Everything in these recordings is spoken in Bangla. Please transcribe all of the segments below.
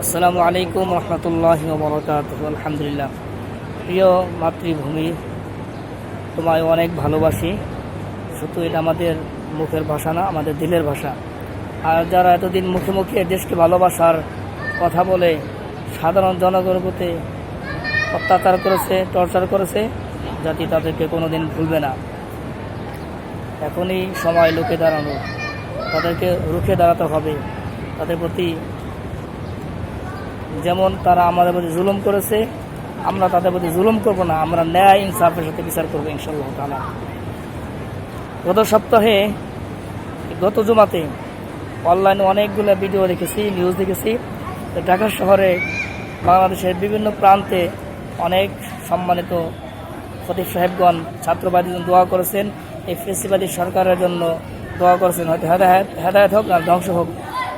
আসসালামু আলাইকুম রহমতুল্লাহি ওয়া বারাকাতুহু। আলহামদুলিল্লাহ। প্রিয় মাতৃভূমি, তোমায় অনেক ভালোবাসি। শুধু এটা আমাদের মুখের ভাষা না, আমাদের দিলের ভাষা। আর যারা এতদিন মুখে মুখে দেশকে ভালোবাসার কথা বলে সাধারণ জনগণের প্রতি অত্যাচার করেছে, টর্চার করেছে, জাতি তাদেরকে কোনোদিন ভুলবে না। এখনই সময় লুকে দাঁড়ানো, তাদেরকে রুখে দাঁড়াতে হবে। তাদের প্রতি যেমন তারা আমাদের প্রতি জুলুম করেছে, আমরা তাদের প্রতি জুলুম করব না, আমরা ন্যায় ইনসাফের সাথে বিচার করবো ইনশাআল্লাহ তাআলা। গত জুমাতে অনলাইনে অনেকগুলো ভিডিও দেখেছি, নিউজ দেখেছি। ঢাকা শহরে বাংলাদেশের বিভিন্ন প্রান্তে অনেক সম্মানিত খতিব সাহেবগণ ছাত্রবাদীর জন্য দোয়া করেছেন, এই ফেসিবাদী সরকারের জন্য দোয়া করেছেন, হয়তো হেদায়েত হোক আর ধ্বংস হোক।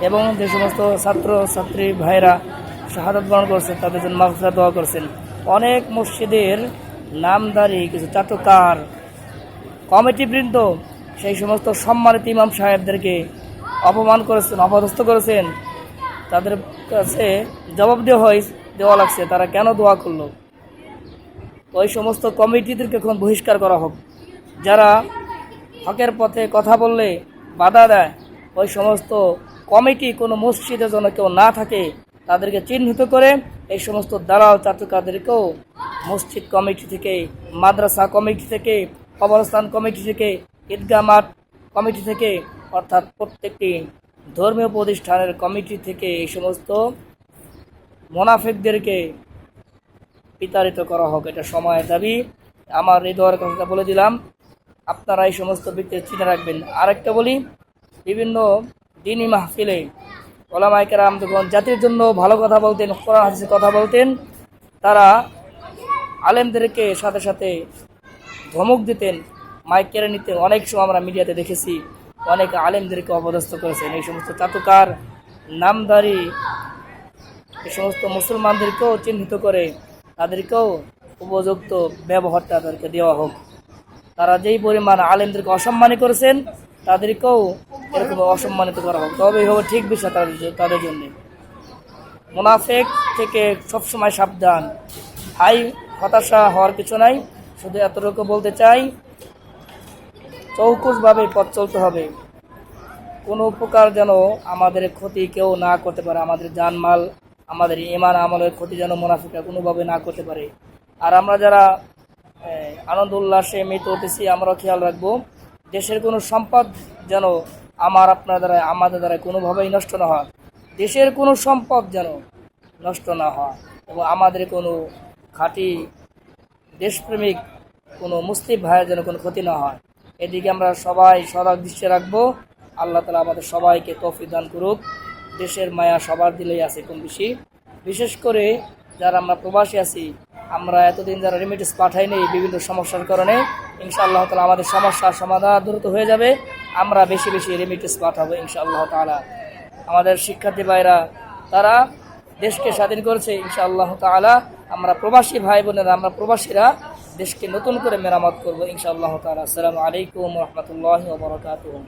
এবং যে সমস্ত ছাত্র ছাত্রী ভাইরা শাহাদাত বরণ করছেন তাদের জন্য মাগফিরাত দোয়া করছেন। অনেক মসজিদের নামধারী কিছু চাটুকার কমিটিবৃন্দ সেই সমস্ত সম্মানিত ইমাম সাহেবদেরকে অপমান করেছেন, অপদস্থ করেছেন। তাদের কাছে জবাব দেওয়া লাগছে তারা কেন দোয়া করলো। ওই সমস্ত কমিটিদেরকে এখন বহিষ্কার করা হোক। যারা হকের পথে কথা বললে বাধা দেয়, ওই সমস্ত কমিটি কোনো মসজিদে যেন কেউ না থাকে তাদেরকে চিহ্নিত করে এই সমস্ত দালাল চাটুকারদেরকেও মসজিদ কমিটি থেকে, মাদ্রাসা কমিটি থেকে, কবরস্থান কমিটি থেকে, ঈদগাহ মাঠ কমিটি থেকে, অর্থাৎ প্রত্যেকটি ধর্মীয় প্রতিষ্ঠানের কমিটি থেকে এই সমস্ত মুনাফিকদেরকে বিতাড়িত করা হোক। এটা সময়ের দাবি। আমার হৃদয়ের কথাটা বলে দিলাম, আপনারা এই সমস্ত ব্যক্তির চিনে রাখবেন। আরেকটা বলি, বিভিন্ন দ্বীনি মাহফিলে ওলামায়ে কেরাম যখন জাতির জন্য ভালো কথা বলতেন, কোরআন হাদিসের কথা বলতেন, তারা আলেমদেরকে সাথে সাথে ধমক দিতেন, মাইক কেড়ে নিতেন। অনেক সময় আমরা মিডিয়াতে দেখেছি অনেক আলেমদেরকে অপদস্থ করেছেন। এই সমস্ত চাটুকার নামধারী এই সমস্ত মুসলমানদেরকেও চিহ্নিত করে তাদেরকেও উপযুক্ত ব্যবহারটা তাদেরকে দেওয়া হোক। তারা যেই পরিমাণ আলেমদেরকে অসম্মানী করেছেন তাদেরকেও এরকম অসম্মানিত করা হোক, তবেই হবে ঠিক বিষয় তাদের জন্য। মুনাফিক থেকে সবসময় সাবধান। হতাশা হওয়ার কিছু নাই। শুধু এতটুকু বলতে চাই, চৌকুশভাবে পথ চলতে হবে। কোনো উপকার যেন আমাদের ক্ষতি কেউ না করতে পারে, আমাদের জানমাল, আমাদের ঈমান আমলের ক্ষতি যেন মুনাফিকরা কোনোভাবে না করতে পারে। আর আমরা যারা আনন্দ উল্লাসে মেতে উঠেছি, আমরাও খেয়াল রাখবো দেশের কোনো সম্পদ যেন আমাদের দ্বারা কোনোভাবেই নষ্ট না হয়। দেশের কোনো সম্পদ যেন নষ্ট না হয় এবং আমাদের কোনো খাঁটি দেশপ্রেমিক কোনো মুসলিম ভাইয়ের যেন কোনো ক্ষতি না হয়। এদিকে আমরা সবাই সজাগ দৃষ্টি রাখবো। আল্লাহ তাআলা আমাদের সবাইকে তৌফিক দান করুক। দেশের মায়া সবার দিলেই আছে কম বেশি। বিশেষ করে যারা আমরা প্রবাসী আছি, আমরা এতদিন যারা রেমিটেন্স পাঠাইনি বিভিন্ন সমস্যার কারণে, ইনশাআল্লাহ তাআলা আমাদের সমস্যার সমাধান দ্রুত হয়ে যাবে। আমরা বেশি বেশি রেমিটেন্স পাঠাবো ইনশাআল্লাহ তাআলা। আমাদের শিক্ষার্থী ভাইরা তারা দেশকে স্বাধীন করেছে ইনশাআল্লাহ তাআলা। আমরা প্রবাসী ভাই বোনেরা, আমরা প্রবাসীরা দেশকে নতুন করে মেরামত করবো ইনশাআল্লাহ তাআলা। আসসালামু আলাইকুম ওয়া রাহমাতুল্লাহি ওয়া বারাকাতুহু।